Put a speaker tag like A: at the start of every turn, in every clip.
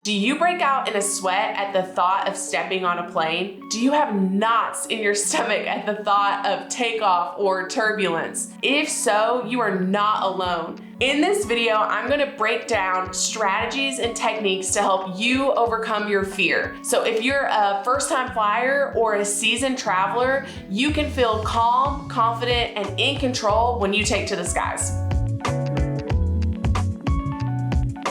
A: Do you break out in a sweat at the thought of stepping on a plane? Do you have knots in your stomach at the thought of takeoff or turbulence? If so, you are not alone. In this video, I'm gonna break down strategies and techniques to help you overcome your fear. So if you're a first-time flyer or a seasoned traveler, you can feel calm, confident, and in control when you take to the skies.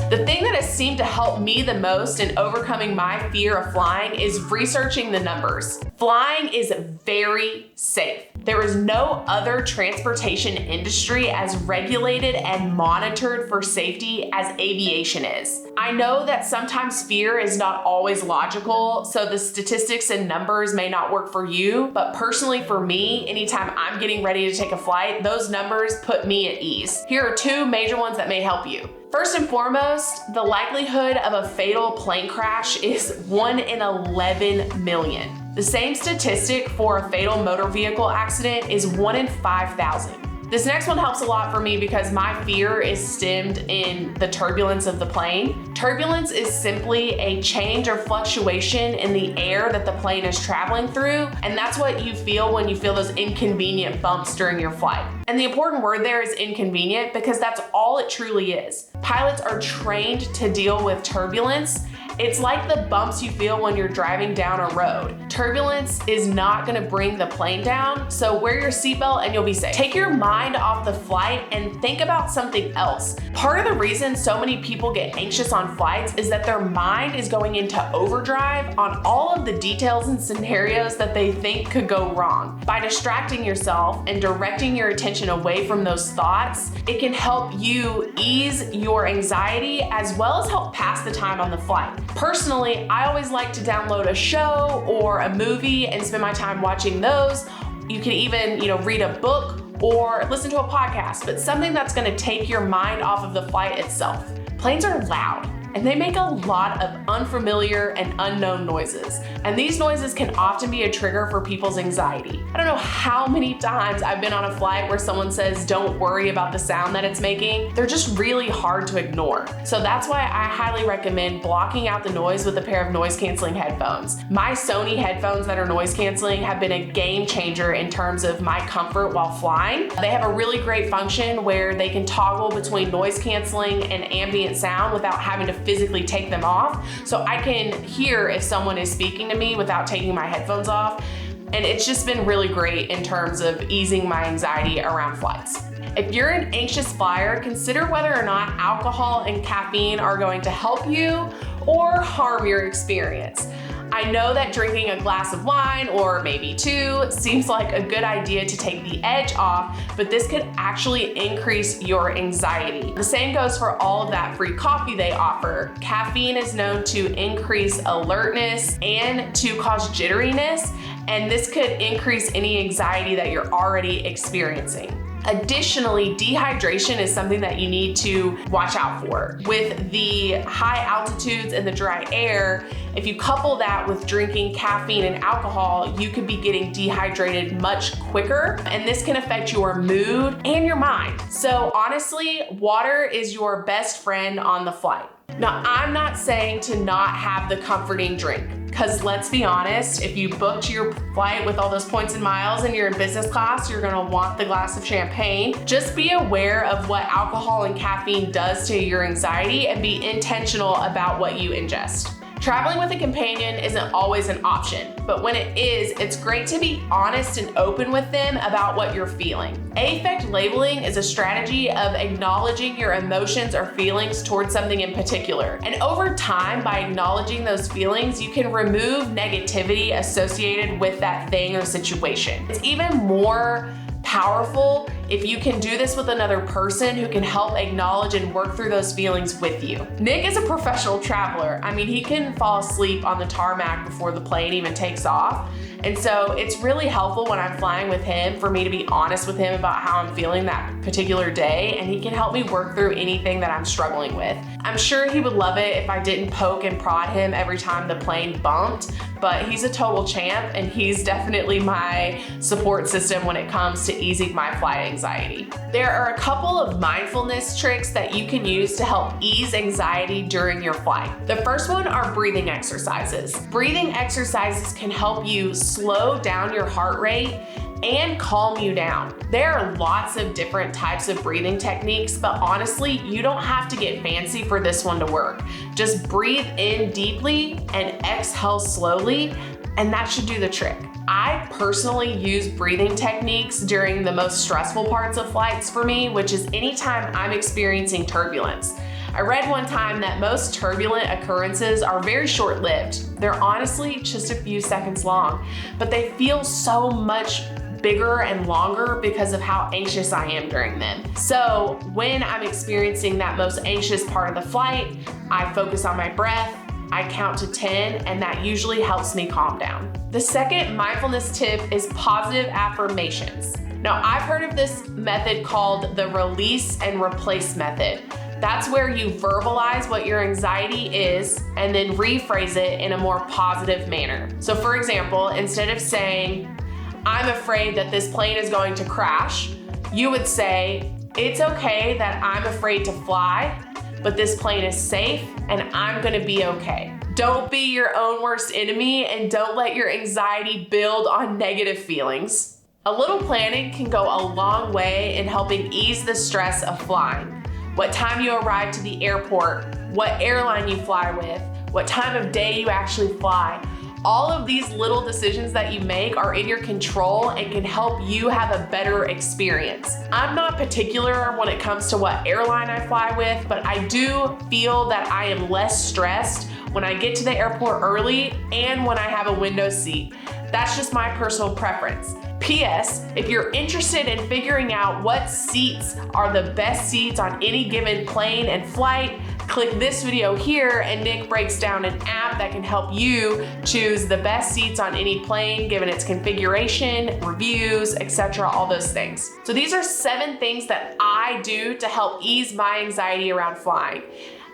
A: The thing that has seemed to help me the most in overcoming my fear of flying is researching the numbers. Flying is very safe. There is no other transportation industry as regulated and monitored for safety as aviation is. I know that sometimes fear is not always logical, so the statistics and numbers may not work for you, but personally for me, anytime I'm getting ready to take a flight, those numbers put me at ease. Here are two major ones that may help you. First and foremost, the likelihood of a fatal plane crash is 1 in 11 million. The same statistic for a fatal motor vehicle accident is 1 in 5,000. This next one helps a lot for me because my fear is stemmed in the turbulence of the plane. Turbulence is simply a change or fluctuation in the air that the plane is traveling through, and that's what you feel when you feel those inconvenient bumps during your flight. And the important word there is inconvenient because that's all it truly is. Pilots are trained to deal with turbulence. It's like the bumps you feel when you're driving down a road. Turbulence is not gonna bring the plane down, so wear your seatbelt and you'll be safe. Take your mind off the flight and think about something else. Part of the reason so many people get anxious on flights is that their mind is going into overdrive on all of the details and scenarios that they think could go wrong. By distracting yourself and directing your attention away from those thoughts, it can help you ease your anxiety as well as help pass the time on the flight. Personally, I always like to download a show or a movie and spend my time watching those. You can even, read a book or listen to a podcast, but something that's gonna take your mind off of the flight itself. Planes are loud, and they make a lot of unfamiliar and unknown noises. And these noises can often be a trigger for people's anxiety. I don't know how many times I've been on a flight where someone says, don't worry about the sound that it's making. They're just really hard to ignore. So that's why I highly recommend blocking out the noise with a pair of noise canceling headphones. My Sony headphones that are noise canceling have been a game changer in terms of my comfort while flying. They have a really great function where they can toggle between noise canceling and ambient sound without having to physically take them off, so I can hear if someone is speaking to me without taking my headphones off, and it's just been really great in terms of easing my anxiety around flights. If you're an anxious flyer, consider whether or not alcohol and caffeine are going to help you or harm your experience. I know that drinking a glass of wine, or maybe two, seems like a good idea to take the edge off, but this could actually increase your anxiety. The same goes for all of that free coffee they offer. Caffeine is known to increase alertness and to cause jitteriness, and this could increase any anxiety that you're already experiencing. Additionally, dehydration is something that you need to watch out for. With the high altitudes and the dry air, if you couple that with drinking caffeine and alcohol, you could be getting dehydrated much quicker, and this can affect your mood and your mind. So honestly, water is your best friend on the flight. Now, I'm not saying to not have the comforting drink, because let's be honest, if you booked your flight with all those points and miles and you're in business class, you're gonna want the glass of champagne. Just be aware of what alcohol and caffeine does to your anxiety and be intentional about what you ingest. Traveling with a companion isn't always an option, but when it is, it's great to be honest and open with them about what you're feeling. Affect labeling is a strategy of acknowledging your emotions or feelings towards something in particular. And over time, by acknowledging those feelings, you can remove negativity associated with that thing or situation. It's even more powerful if you can do this with another person who can help acknowledge and work through those feelings with you. Nick is a professional traveler. I mean, he can fall asleep on the tarmac before the plane even takes off. And so it's really helpful when I'm flying with him for me to be honest with him about how I'm feeling that particular day, and he can help me work through anything that I'm struggling with. I'm sure he would love it if I didn't poke and prod him every time the plane bumped, but he's a total champ, and he's definitely my support system when it comes to easing my flight anxiety. anxiety. There are a couple of mindfulness tricks that you can use to help ease anxiety during your flight. The first one are breathing exercises. Breathing exercises can help you slow down your heart rate and calm you down. There are lots of different types of breathing techniques, but honestly, you don't have to get fancy for this one to work. Just breathe in deeply and exhale slowly, and that should do the trick. I personally use breathing techniques during the most stressful parts of flights for me, which is anytime I'm experiencing turbulence. I read one time that most turbulent occurrences are very short-lived. They're honestly just a few seconds long, but they feel so much bigger and longer because of how anxious I am during them. So when I'm experiencing that most anxious part of the flight, I focus on my breath, I count to 10, and that usually helps me calm down. The second mindfulness tip is positive affirmations. Now, I've heard of this method called the release and replace method. That's where you verbalize what your anxiety is and then rephrase it in a more positive manner. So for example, instead of saying, I'm afraid that this plane is going to crash, you would say, it's okay that I'm afraid to fly, but this plane is safe and I'm gonna be okay. Don't be your own worst enemy and don't let your anxiety build on negative feelings. A little planning can go a long way in helping ease the stress of flying. What time you arrive to the airport, what airline you fly with, what time of day you actually fly. All of these little decisions that you make are in your control and can help you have a better experience. I'm not particular when it comes to what airline I fly with, but I do feel that I am less stressed when I get to the airport early and when I have a window seat. That's just my personal preference. P.S. If you're interested in figuring out what seats are the best seats on any given plane and flight, click this video here and Nick breaks down an app that can help you choose the best seats on any plane given its configuration, reviews, etc., all those things. So these are 7 things that I do to help ease my anxiety around flying.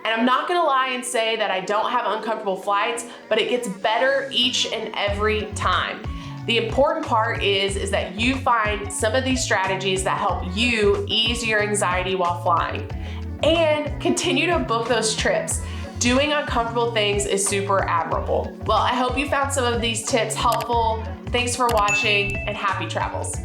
A: And I'm not gonna lie and say that I don't have uncomfortable flights, but it gets better each and every time. The important part is that you find some of these strategies that help you ease your anxiety while flying. And continue to book those trips. Doing uncomfortable things is super admirable. Well, I hope you found some of these tips helpful. Thanks for watching and happy travels.